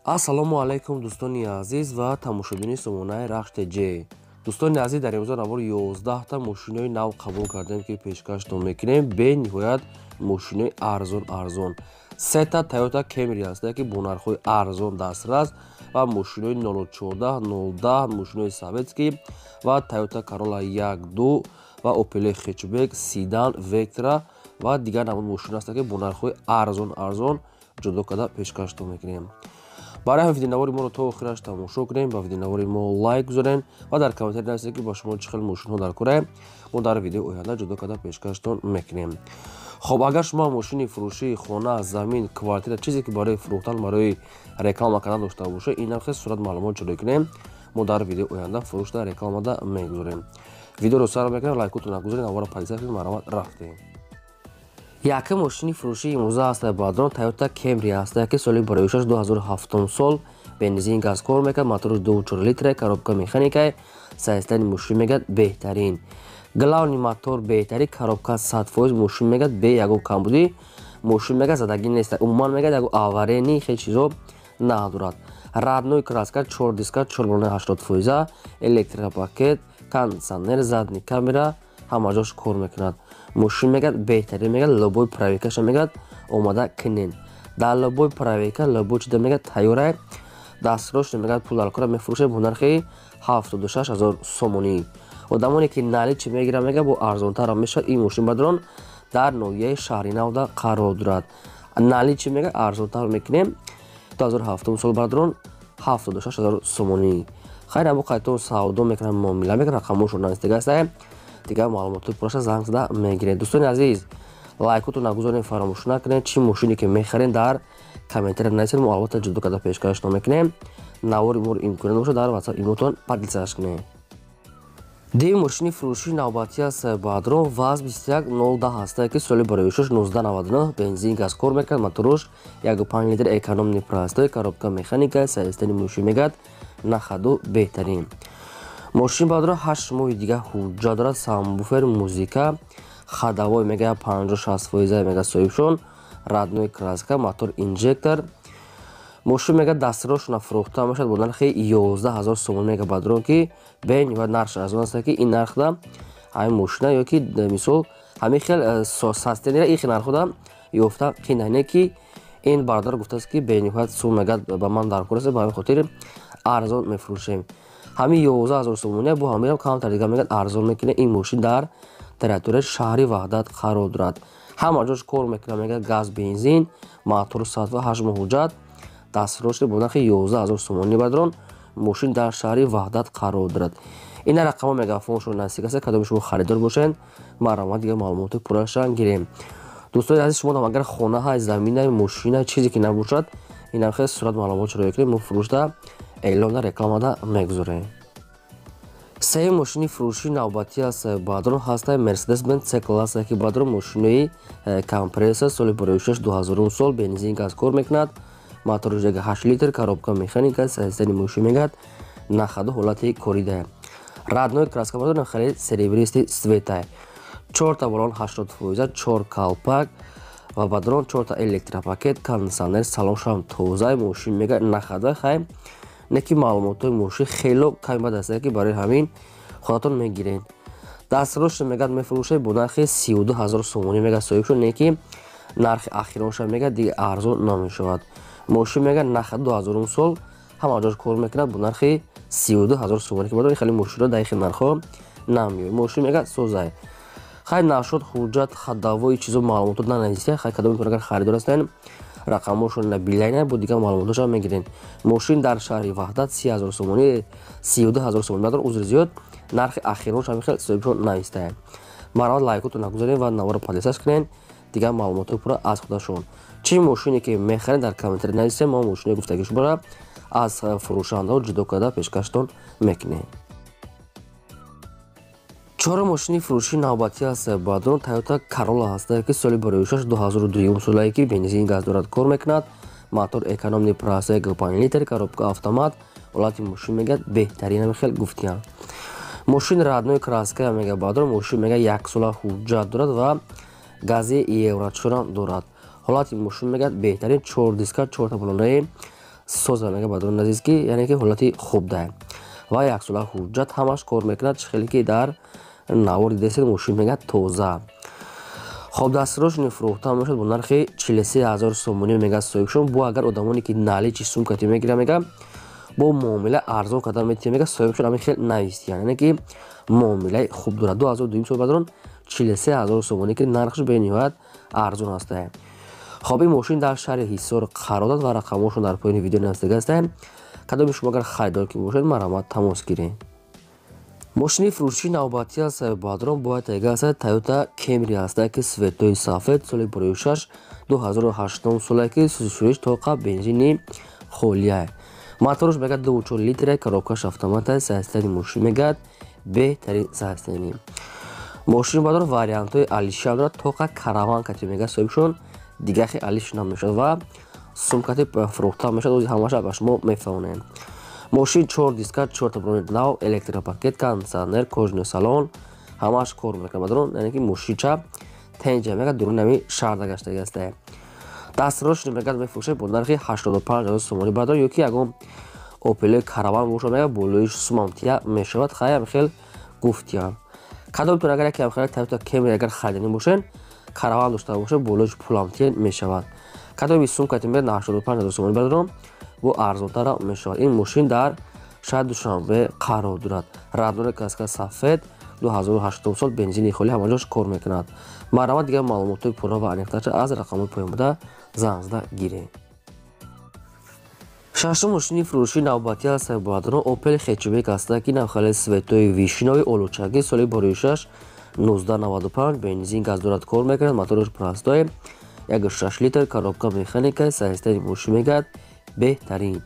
ассалому алайкум дӯстони азиз ва тамошобини сомонаи рахшти ҷ. дӯстони азиз, дар имрӯза навбори 11та мошинои нав қабул кардем ки пешкаштон мекунем. бениҳоят мошинои арзон сета Toyota Camry ҳастанд ки бо нархҳои арзон дастрас ва мошинои 014 010 мошинои советский ва Toyota Corolla 1.2 ва Opel Hatchback, Sedan, Vectra ва дигар навъи мошина ҳастанд ки бо нархҳои арзон ҷудо карда пешкаштон мекунем. барои ҳам видеонавори моро то охираш тамошо кунем, ба видеонавори мо лайк гузорен ва дар комментари нависед ки ба шумо чӣ хел мошинҳо дар кораем. мо дар видеои оянда ҷудо карда пешкаштон мекунем. хоб, агар шумо мошини фурӯшии хона, замин, квартира, чизе ки барои фурӯхтан, барои реклама кардан дошта боша, ин навхе сурат маълумот ҷудо кунем. мо дар видеои оянда фурӯшта рекламада мегузорем. видеоро сар мекунем, лайкотон гузорен, аввора подиса кунем, маромад рафтем. Якум мошини фурӯшии имрӯза ҳастад баъдон Toyota Camry ҳастад ки соли бароишаш 2007 сол бензин газ кор мекард, мотори 2.4 литре, коробка механикай, сайзтани мошин мегӯяд беҳтарин. главни мотор беҳтарин, коробка 100% мошин мегӯяд бе ягон камбудӣ, мошин мегӯяд задагӣ нест. умуман мегӯяд ягон аварияни хел чизо надорад. радной краска, 4 диска, 4.80%, электропакет, кондиционер, задни камера ҳама ҷош кор мекунад. мошин мегӯяд беҳтарин, мегӯяд лобои правекаша мегӯяд омада кинен. дар лобои правека лобо чида мегӯяд тайёрае, дастрош мегӯяд пул алкора мефурӯшад бо нархи 76 000 сомонӣ. одамоне ки наличи мегиранд мегӯяд бо арзонтар мешавад. ин мошин бадрон дар ноҳияи шаҳри навда қарор дорад. наличи мегӯяд арзонтар мекунем. 2007 сол бадрон 76 000 сомонӣ. хайр, або қайтон савдо мекунам, муомила мекунам, рақамошо навистагааста дигар маълумоти пураша занг зада мегиред. дӯстони азиз, лайкотон нагузорен, фаромӯш накунед. чӣ мошине ки мехарен дар комментари нависед, мо албатта ҷудо карда пешкаштон мекунем. навори моро имконат боша дар WhatsApp имотон подписаш кунед. ди мошини фурӯшии навбатӣ аст баъдрон ВАЗ 21010 ҳастад ки соли бароишаш 1999 бензин газ кор мекард, моторош 1.5 литр экономни простой, коробка механика, сайзтани мошин мегӯяд нахаду беҳтарин. мошин баъдро 8 моҳи дига ҳуҷҷат дорад. самбуфер, музика, хадавой мегӯяд 50-60% мегӯяд соҳибшон, радной краска, мотор инжектор. мошин мегӯяд дастрош нафурӯхта мешавад бо нархи 11 000 сомон мегӯяд баъдрон ки бениҳоят нархш арзон аст ки ин нархда ҳамин мошина ё ки мисол ҳамин хел састенира ин хел нархода ёфта қинайне ки ин бародар гуфтааст ки бениҳоят сум мегӯяд ба ман дар кор аст, ба ҳамин хотир арзон мефурӯшем. ҳамин 11 000 сомония бо ҳамирам камтар дига мегӯяд арзон мекунад. ин мошин дар территорияи шаҳри ваҳдат қарор дорад. ҳама ҷош кор мекунад, мегӯяд газ, бензин, мотор 8 моҳ ҳуҷҷат, дастрош бо нархи 11 000 сомонӣ бадрон мошин дар шаҳри ваҳдат қарор дорад. ина рақамо мегафоншо насик аст, кадоми шумо харидор бошед, маромад дига маълумоти пурашан гирем. дӯстони азиз, шумо агар хонаҳай, заминай, мошинай, чизе ки набошад, инам хел сурат маълумотшоро ёкунем, мо фурӯшта эълонда рекламада мегузорем. сеюм мошини фурӯшии навбатӣ аст баъдрон ҳастад Mercedes-Benz C-класс ки баъдрон мошинои компрессор соли бароишаш 2000 сол бензин газ кор мекунад, мотори 8 литр, коробка механика, сайзтани мошин мегӯяд нахаду ҳолати коридае. радной краска баъдрон хеле серебристи светае, 4 балон 80%, 4 калпак ва баъдрон 4 электропакет, кондиционер, салоншам тоза, мошин мегӯяд нахада. хай не ки маълумотои мошин хело ками даста ки барои ҳамин худатон мегиред. дастрош мегӯяд мефурӯшед бо нархи 32 000 сомонӣ мегӯяд соҳибшон, не ки нархи ахиронша мегӯяд дига арзон намешавад. мошин мегӯяд нахад 2000 сол ҳама ҷош кор мекунад бо нархи 32 000 сомонӣ ки баъдон хеле мошинро дар ин нархҳо намеёбед. мошин мегӯяд созай. хай навшод ҳуҷҷат, хадавои чизо маълумотот нанависед. хай кадомитон агар харидор ҳастед, рақамошро набилайнед, бо дигар маълумотошро мегиред. мошин дар шаҳри ваҳдат 30 000 сомонӣ, 32 000 сомонӣ баъдон узри зиёд нархи ахиронш ҳамин хел соҳибшон навистаед. маромад лайкотон нагузоред ва навора подписаш кунед дигар маълумоти пурра аз худашон. чӣ мошине ки мехаред дар комментари нависед, мо мошине гуфтагӣ шуморо аз фурӯшандаҳо ҷудо карда пешкаштон мекунем. чорум мошини фурӯшии навбатӣ аст баъдон Toyota Corolla ҳастад ки соли бароишаш 2002 солае ки бензин газ дорад, кор мекунад, мотор экономни простой 1.5 литр, коробка автомат, ҳолати мошин мегӯяд беҳтарин. ҳамин хел гуфтиям. мошин радной краска мегӯяд баъдон мошин мегӯяд 1 сола ҳуҷҷат дорад ва гази евро 4 дорад. ҳолати мошин мегӯяд беҳтарин, 4 диска, 4 балонаи соза мега бадрон азиз ки яъне ки ҳолати хуб даҳем ва яксола ҳуҷҷат ҳамаш кор мекунад хеле ки дар навори десет мошин мега тоза хоб дастфирӯшини фурӯхта мешад бо нархи 43000 сомонӣ мега соҳибшон бо агар одамоне ки наличи сумкати мегира мега бо муомила арзон кардан метия мега соҳибшон ами хел навистиян яъне ки муомилаи хуб дорад 2002 сол бадрон 43000 сомонӣ ки нархш бениҳоят арзон ҳастаем хоб ин мошин дар шаҳри ҳисор қарор дорад ва рақамҳошон дар поёни видео нависта ҳастаем кадоми шумо агар харидор ки бошед марҳамат тамос гиред мошини фурӯшии навбатӣ аз Сайбадрон бояд тега аст Toyota Camry аст ки светои сафед соли 6 2008 соле ки сӯзишуриш тоқа бензини холия моторош мега 2.4 литр коробкаш автомата саистани мошин мегад беҳтарин саистани мошини бадрон вариантҳои алиши дорад тоқа караван кати мега соҳибшон дигахи алиш намешад ва сумкати фурӯхта мешад ози ҳамаша ба шумо мефаҳмонем мошин 4 диска 4 бронед нав электропакет кондиционер кожаный салон ҳамаш кор мекунад бадрон яъне ки мошинча тенҷа мега дуруни шарда гаштаги астае дастфирӯшини мегад мефурӯшад бо нархи 85000 сомонӣ бадрон ёки ягон опелои караван бошад мега болоиш сумамтия мешавад хаям хел гуфтиян кадомтон агар яке амхел Toyota Camry агар харидани бошед караван дошта бошед болоиш пуламтия мешавад кадоми сумкати мегад 85000 сомонӣ бадрон бо арзонтара мешавад ин мошин дар шаҳри Душанбе қарор дорад раднори каска сафед 2008 сол бензини холӣ ҳамаҷош кор мекунад марҳамат дигар маълумотои пурра ва аниқташа аз рақамҳои поёнбуда занг зада гиред шашум мошини фурӯшии навбатӣ аз Сайбадрон Opel Hatchback аст ки навхали светои вишинови олучагӣ соли 6 1995 бензин газ дорад кор мекунад моторош простой 1.6 литр коробка механика саистани мошин мегад беҳтарин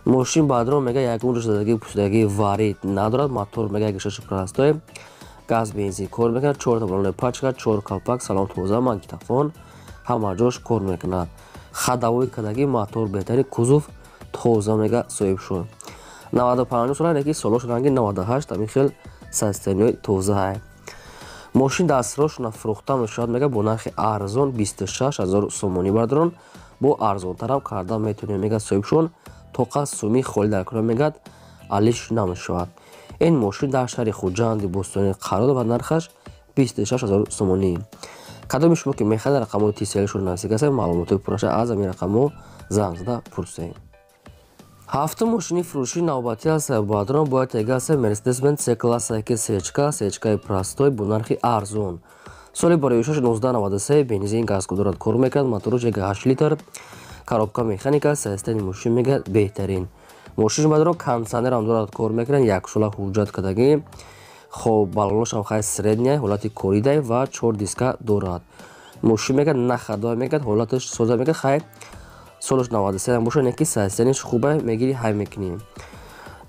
мошин бадрон мега ягон рӯзадагӣ пусудагии варид надорад мотор мега 1.6 простой газ бензин кор мекунад 4 балони пачка 4 калпак салон тоза магнитофон ҳама ҷош кор мекунад хадавои кадагӣ мотор беҳтари кузов тоза мега соҳибшон 95 сол яъне ки солош ранги 98 ами хел саистаниҳои тозае мошин дастфирӯшона фурӯхта мешавад мега бо нархи арзон 26000 сомонӣ бадрон бо арзонтарам кардан метавонем мега соҳибшон тоқа суми холӣ дар кор мегад алиш намешавад ин мошин дар шаҳри хуҷанди бостонӣ қарор ва нархаш 26000 сомонӣ кадоми шумо ки мехоҳед рақамҳои тиселишро нависта ҳастед маълумотои пурраша аз ҳамин рақамҳо занг зада пурсед ҳафтум мошини фурӯшии навбатӣ аз Сайбадрон бояд тега аст Mercedes-Benz C-класс сечкаи простой бо нархи арзон соли 6 1993 бензин газку дорад кор мекунад моторош 1.8 литр коробка механика саистани мошин мега беҳтарин мошини бадрон кондиционерам дорад кор мекунад яксола ҳуҷҷат кадагӣ хоб балоношам хай средняй ҳолати коридай ва 4 диска дорад мошин мега нахадой мегад ҳолаташ соза мегад хай солош 93 боша яъне ки саистаниш хубе мегири ҳай мекунем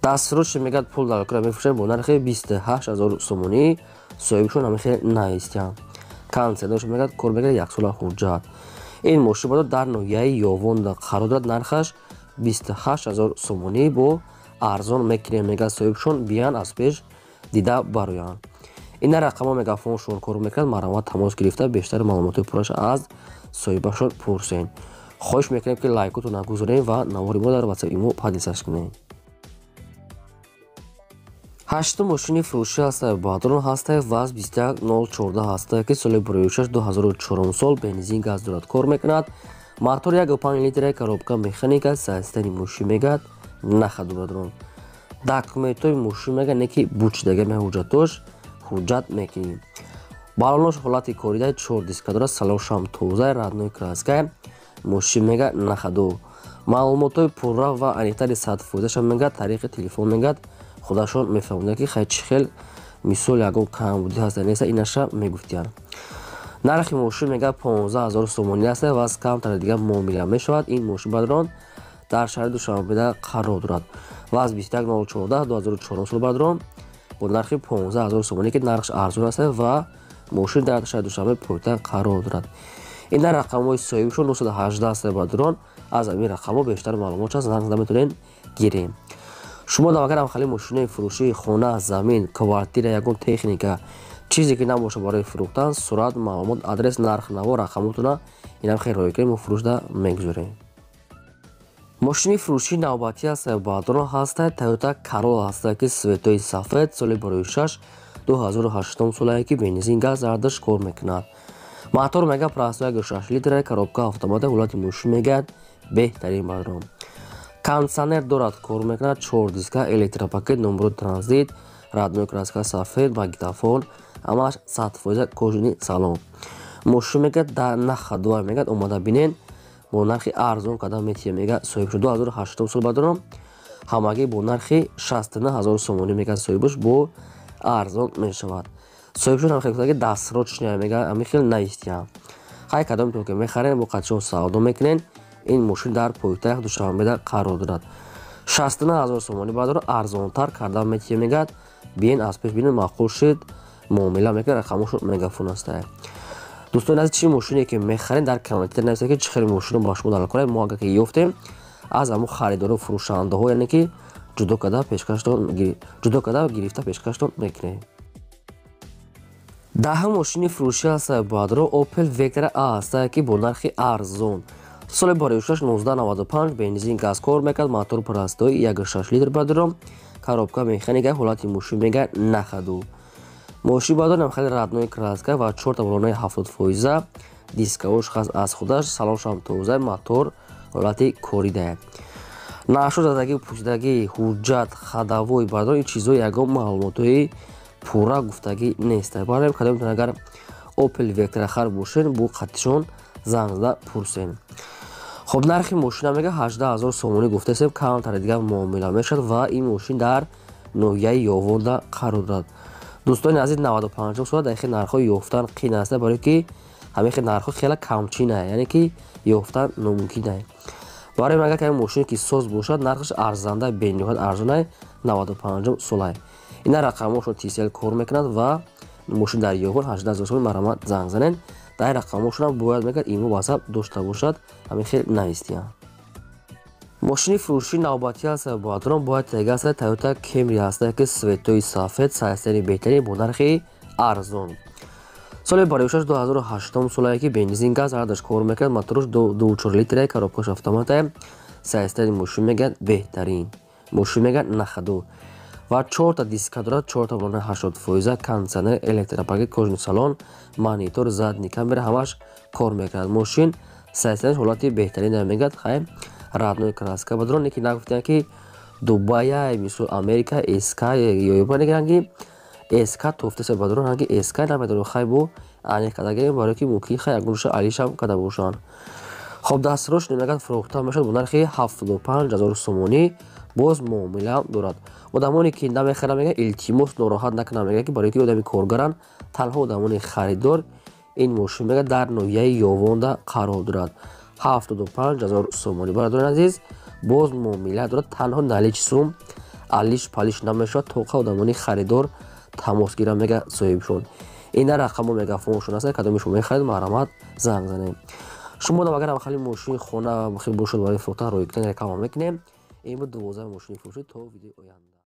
дастфирӯши мегад пул дар кора мефурӯшад бо нархи 28000 сомонӣ соҳибшон ами хел наистиян кондиционерш мегад кор мегирад яксола ҳуҷҷат ин мошин бадрон дар ноҳияи ёвонда қарор дорад нархаш 28000 сомонӣ бо арзон мекунем мегад соҳибшон биян аз пеш дида бароян ина рақамҳо мегафоншон кор мекунад марҳамат тамос гирифта бештари маълумотои пурраша аз соҳибашон пурсед хоҳиш мекунем ки лайкотона гузорем ва навори мо дар ватсап имо ҳадисаш кунем ҳаштум мошини фурӯшӣ аз Сайбадрон ҳастаи ВАЗ 21014 ҳастае ки соли 6 2004 сол бензин газ дорад кор мекунад мотор 1.5 литр коробка механика саистани мошин мегад нахаду бадрон документҳои мошин мега не ки бучидаги меҳуҷҷатош ҳуҷҷат мекунем балонош ҳолати коридай 4 диска дорад салоншам тоза раднои краска мошин мега нахаду маълумотои пурра ва аниқтари 100% мега тариқи телефон мегад худашон мефаҳмонда ки хай чӣ хел мисол ягон камбудӣ ҳаста неста инаша мегуфтиян нархи мошин мега 15000 сомонӣ аст ва аз камтар дига муомила мешавад ин мошин бадрон дар шаҳри Душанбеда қарор дорад ва аз 21014 2004 сол бадрон бо нархи 15000 сомонӣ ки нархш арзон аст ва мошин дар шаҳри Душанбе пойтан қарор дорад ина рақамҳои соҳибшон 918 аст бадрон аз ҳамин рақамҳо бештар маълумоташ занг зада метавонед гирем шумо навагар амхали мошинои фурӯшии хона замин квартира ягон техника чизе ки набоша барои фурӯхтан сурат маълумот адрес нарх наво рақамотона инам хел роя кунем ва фурӯшда мегузорем мошини фурӯшии навбатӣ аз Баъдон ҳастад. Toyota Corolla ҳастад ки светои сафед соли барои 6 2008 солае ки бензин газ ардаш кор мекунад. мотор мега прастояги 6 литра, коробка автомата, ҳолати мошин мега беҳтарин бадром. Кондиционер дорад, кор мекунад, 4 диска, электропакет, номерот транзит, радиои краска сафед, магнитофон, ҳамаш 100% кожани салон. Мошин мега дар нахадва мега омада бинен бо нархи арзон кадан метия мега соҳиб шуд 2008 сол бадром. ҳамагӣ бо нархи 69000 сомонӣ мега соҳибаш бо арзон мешавад. соҳиб шуд ҳамхелги дастрочная мега ҳамихел наистия. хай кадом то ки мехарен бо қачон савдо мекунен. ин мошин дар пойтахт Душанбеда қарор дорад. 69000 сомонӣ бадром арзонтар кардан метия мегад. биен аз пеш бинен маъқул шуд муомила мекунад, рақамошон мегафон астае. дӯстони азиз, чӣ мошине ки мехарен дар комментар нависед ки чӣ хеле мошино ба шумо далал кунем. мо агар ки ёфтем аз ҳамон харидору фурӯшандаҳо яъне ки ҷудо када гирифта пешкаштон мекунем. даҳум мошини фурӯшӣ ҳастад баъдро Opel Vectra A ҳастад ки бо нархи арзон соли барои 1995 бензин газ кор мекард. мотор парастои 1.6 литр бадром, коробка механика, ҳолати мошин мега нахаду. мошин бадром хеле раднои краска ва 4 балонаи 70%, дискаош хас аз худаш, салоншам тоза, мотор ҳолати коридае. нашудадагӣ, пӯшидагӣ, ҳуҷҷат, хадавои бадром ин чизҳои ягон маълумотҳои пурра гуфтагӣ нест. барем кадом метавон агар Opel Vectra хар бошен бо қатишон занг зада пурсен. хоб нархи мошина мега 18000 сомонӣ гуфтасем. камтари дигар муомила мешавад ва ин мошин дар ноҳияи Ёвонда қарор дорад. дӯстони азиз, 95 сол дақиқи нархҳои ёфтан қин аст, барое ки ҳамихи нархҳо хеле камчинае, яъне ки ёфтан номумкинае. барои агар ки мошине ки соз бошад нархаш арзанда бениҳоят арзонае. 95 солае. ина рақамошон TCL кор мекунад ва мошин дар Ёвон 18000 сомон марамат занг занен. дар рақамошонам бояд мегӯяд имо васаб дошта бошад. ҳамин хел наистия. мошини фурӯшии навбатӣ ҳастад баъдон бояд тега ҳастад Toyota Camry ҳастад ки светои сафед сайстани беҳтарин бо нархи арзон соли барои 2008 солае ки бензин газ ардаш кор мекард. моторош 2.4 литра, коробкаш автомата, сайстани мошин мега беҳтарин, мошин мега нахаду ва 4 диска дорад, 4 балонаи 80%, кондиционер, электропакет, кожани салон, монитор, задни камера ҳамаш кор мекунад. мошин сайстаниш ҳолати беҳтарин мегад. хай раднои краска бадрон неки нагуфтем ки Дубая, мисол Америка, SK ёёба неганги SK тофтасе бадрон ҳанги SK наметавон хай бо ане кадагирем барое ки мумкин хай ягонша алишам када бошанд. хоб дастрош немегад фурӯхта мешавад бо нархи 75000 сомонӣ. боз муомила дорад. одамоне ки намехаранд мега илтимос нороҳат накунанд мега ки барое ки одами коргаранд, танҳо одамони харидор ин мошин мега дар ноҳияи Ёвонда қарор дорад. 75000 сомонӣ. бародарони азиз, боз муомила дорад. танҳо наличи сум алиш палиш намешавад то ки одамони харидор тамос гиранд мега соҳибшон. ина рақамо мегафоншон аст. кадоми шумо мехаред марамат занг занем. шумо дам агар хали мошини хона хел бошад барои фурӯхтан рой кунед рекама мекунем. ин буд 12 мошини фурӯшӣ. то видеои оянда.